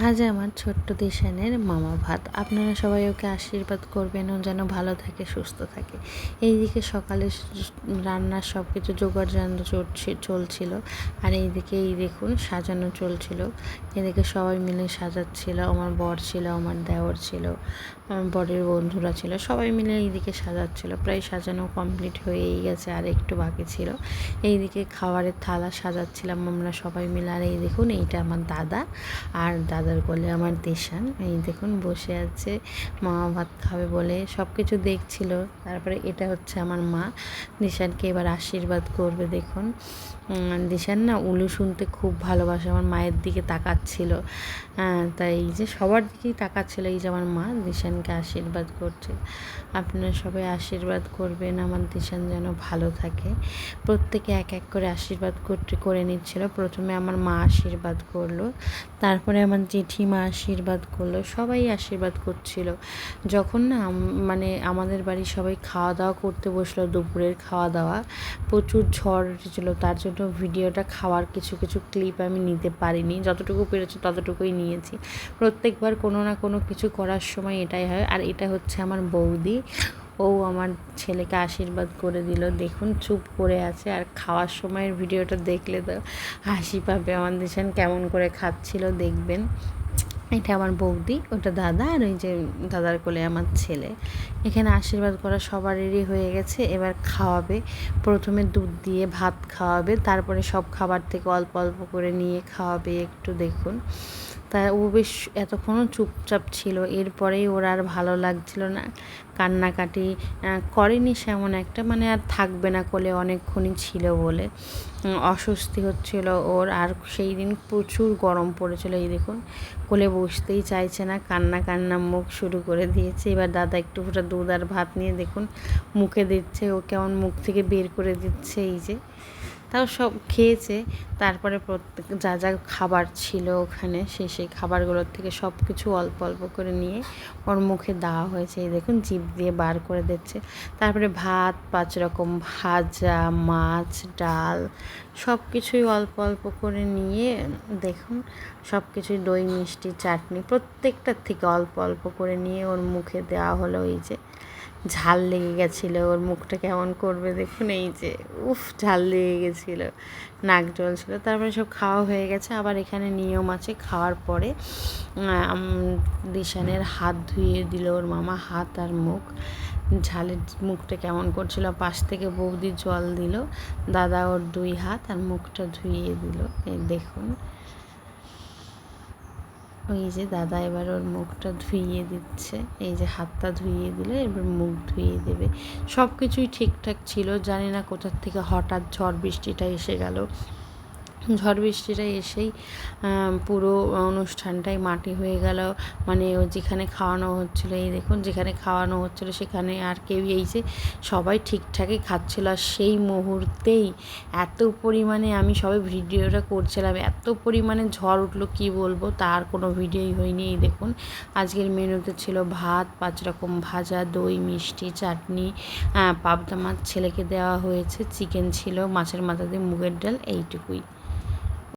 আজ আমার ছোট্ট দিশানের মামা ভাত। আপনারা সবাই ওকে আশীর্বাদ করবেন, ও যেন ভালো থাকে, সুস্থ থাকে। এইদিকে সকালে রান্নার সব কিছু জোগাড় যন্ত্র চলছিল, আর এইদিকে এই দেখুন সাজানো চলছিল। এদিকে সবাই মিলে সাজাচ্ছিল, আমার বর ছিল, আমার দেওর ছিল, আমার বরের বন্ধুরা ছিল, সবাই মিলে এইদিকে সাজাচ্ছিল। প্রায় সাজানো কমপ্লিট হয়েই গেছে, আর একটু বাকি ছিল। এইদিকে খাবারের থালা সাজাচ্ছিলাম আমরা সবাই মিলে। আর এই দেখুন এইটা আমার দাদা, আর দাদার কোলে আমার দেশান। এই দেখুন বসে আছে, মামা ভাত খাবে বলে সব কিছু দেখছিল। তারপরে এটা হচ্ছে আমার মা, দিশানকে এবার আশীর্বাদ করবে। দেখুন দিশান না উলু শুনতে খুব ভালোবাসে, আমার মায়ের দিকে তাকাচ্ছিল। তাই এই যে সবার দিকেই তাকাচ্ছিল। এই যে আমার মা দিশানকে আশীর্বাদ করছে। আপনারা সবাই আশীর্বাদ করবেন আমার দিশান যেন ভালো থাকে। প্রত্যেকে এক এক করে আশীর্বাদ করে নিচ্ছিল। প্রথমে আমার মা আশীর্বাদ করলো, তারপরে আমার জেঠিমা আশীর্বাদ করলো, সবাই আশীর্বাদ করছিল। যখন না মানে আমাদের বাড়ি সবাই খাওয়া দাওয়া করতে বসলো, দুপুরের খাওয়া দাওয়া, প্রচুর ঝড় উঠেছিলো, তার জন্য ভিডিওটা খাওয়ার কিছু কিছু ক্লিপ আমি নিতে পারিনি। যতটুকু পেরেছি ততটুকুই নিয়েছি। প্রত্যেকবার কোনো না কোনো কিছু করার সময় এটাই হয়। আর এটা হচ্ছে আমার বৌদি, ও আমার ছেলেকে আশীর্বাদ করে দিল। দেখুন চুপ করে আছে, আর খাওয়ার সময়ের ভিডিওটা দেখলে তো হাসি পাবে। আমার দিশান কেমন করে খাচ্ছিল দেখবেন। এটা আমার বৌদি, ওটা দাদা, আর ওই যে দাদার কোলে আমার ছেলে। এখানে আশীর্বাদ করা সবারই হয়ে গেছে। এবার খাওয়াবে। প্রথমে দুধ দিয়ে ভাত খাওয়াবে, তারপরে সব খাবার থেকে অল্প অল্প করে নিয়ে খাওয়াবে একটু। দেখুন তা ও বেশ এতক্ষণও চুপচাপ ছিল। এরপরেই ওর আর ভালো লাগছিল না, কান্নাকাটি করেনি সেমন একটা, মানে আর থাকবে না কোলে অনেকক্ষণই ছিল বলে অস্বস্তি হচ্ছিল ওর। আর সেই দিন প্রচুর গরম পড়েছিল। এই দেখুন কোলে বসতেই চাইছে না, কান্না কান্না মুখ শুরু করে দিয়েছে। এবার দাদা একটু ফোঁটা দুধ আর ভাত নিয়ে দেখুন মুখে দিচ্ছে, ও কেমন মুখ থেকে বের করে দিচ্ছে। এই যে তাও সব খেয়েছে। তারপরে প্রত্যেক যা যা খাবার ছিল ওখানে, সেই খাবারগুলোর থেকে সব কিছু অল্প অল্প করে নিয়ে ওর মুখে দেওয়া হয়েছে। এই দেখুন জিভ দিয়ে বার করে দিচ্ছে। তারপরে ভাত 5 রকম ভাজা, মাছ, ডাল, সব কিছুই অল্প অল্প করে নিয়ে দেখুন সব কিছুই দই, মিষ্টি, চাটনি প্রত্যেকটার থেকে অল্প অল্প করে নিয়ে ওর মুখে দেওয়া হলো। এই যে ঝাল লেগে গেছিলো, ওর মুখটা কেমন করবে দেখুন। এই যে উফ, ঝাল লেগে গেছিলো, নাক জ্বলছিল। তারপরে সব খাওয়া হয়ে গেছে। আবার এখানে নিয়ম আছে, খাওয়ার পরে দিশানের হাত ধুইয়ে দিল ওর মামা, হাত আর মুখ। ঝালের মুখটা কেমন করছিল, পাশ থেকে বৌদি জল দিল, দাদা ওর 2 হাত আর মুখটা ধুইয়ে দিল। এই দেখুন ওই যে দাদা এবার ওর মুখটা ধুইয়ে দিচ্ছে। এই যে হাতটা ধুইয়ে দিলে এবার মুখ ধুইয়ে দেবে। সব কিছুই ঠিকঠাক ছিল, জানি না কোথার থেকে হঠাৎ ঝড় বৃষ্টিটা এসে গেল। ঝড় বৃষ্টিটা এসেই পুরো অনুষ্ঠানটাই মাটি হয়ে গেল। মানে ও যেখানে খাওয়ানো হচ্ছিলো, এই দেখুন যেখানে খাওয়ানো হচ্ছিলো সেখানে আর কেউ, এই যে সবাই ঠিকঠাকই খাচ্ছিলো। আর সেই মুহূর্তেই এত পরিমাণে, আমি সবাই ভিডিওটা করছিলাম, এত পরিমাণে ঝড় উঠলো কি বলবো, তার কোনো ভিডিওই হয়নি। এই দেখুন আজকের মেনুতে ছিল ভাত, 5 রকম ভাজা, দই, মিষ্টি, চাটনি, পাবদা মাছ ছেলেকে দেওয়া হয়েছে, চিকেন ছিল, মাছের মাথা দিয়ে মুগের ডাল, এইটুকুই।